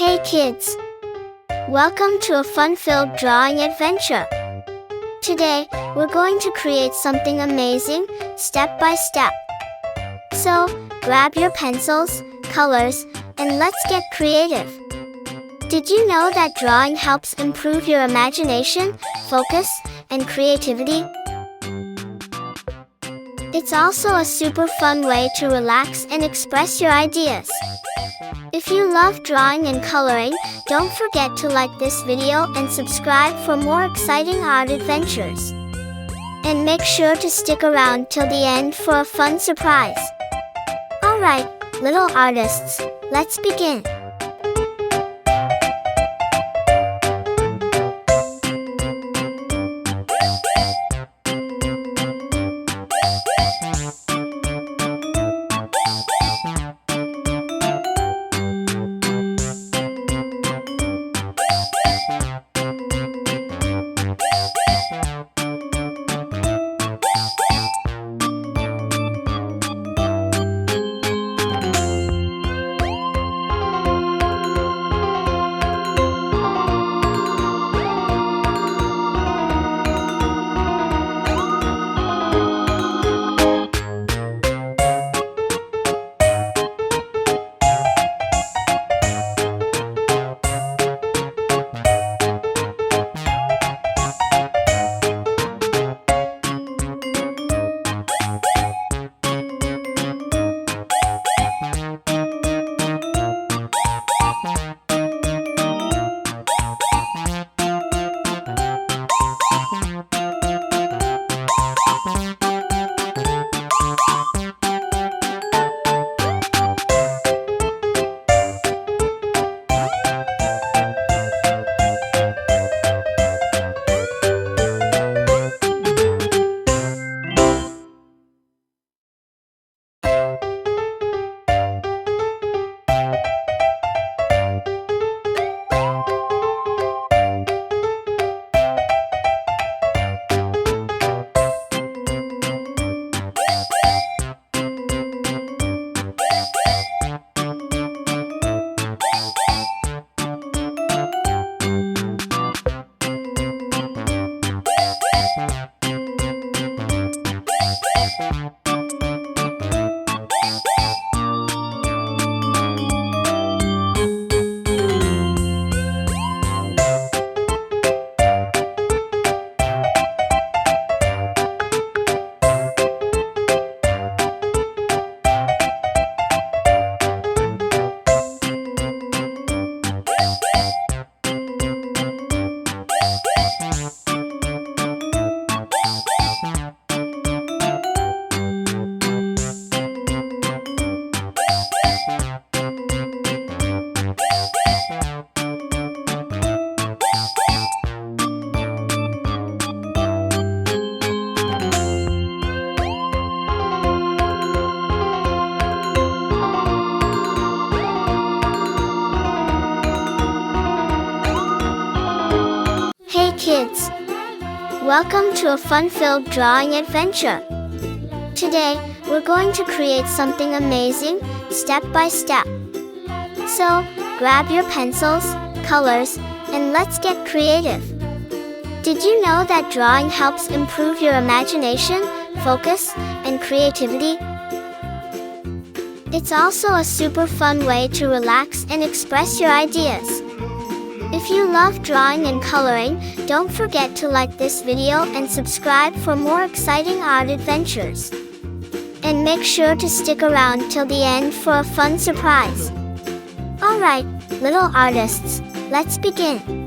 Hey kids! Welcome to a fun-filled drawing adventure. Today, we're going to create something amazing, step by step. So, grab your pencils, colors, and let's get creative. Did you know that drawing helps improve your imagination, focus, and creativity? It's also a super fun way to relax and express your ideas. If you love drawing and coloring, don't forget to like this video and subscribe for more exciting art adventures. And make sure to stick around till the end for a fun surprise. Alright, little artists, let's begin. Hey kids! Welcome to a fun-filled drawing adventure. Today, we're going to create something amazing, step by step. So, grab your pencils, colors, and let's get creative. Did you know that drawing helps improve your imagination, focus, and creativity? It's also a super fun way to relax and express your ideas. If you love drawing and coloring, don't forget to like this video and subscribe for more exciting art adventures. And make sure to stick around till the end for a fun surprise. Alright, little artists, let's begin.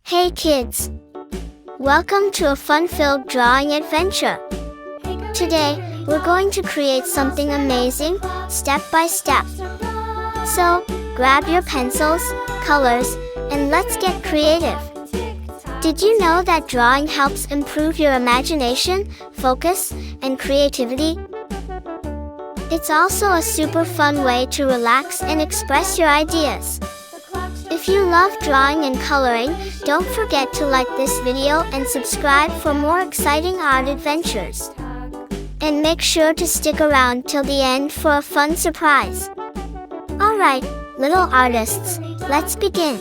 Hey kids! Welcome to a fun-filled drawing adventure. Today, we're going to create something amazing, step by step. So, grab your pencils, colors, and let's get creative. Did you know that drawing helps improve your imagination, focus, and creativity? It's also a super fun way to relax and express your ideas. If you love drawing and coloring, don't forget to like this video and subscribe for more exciting art adventures. And make sure to stick around till the end for a fun surprise. Alright, little artists, let's begin.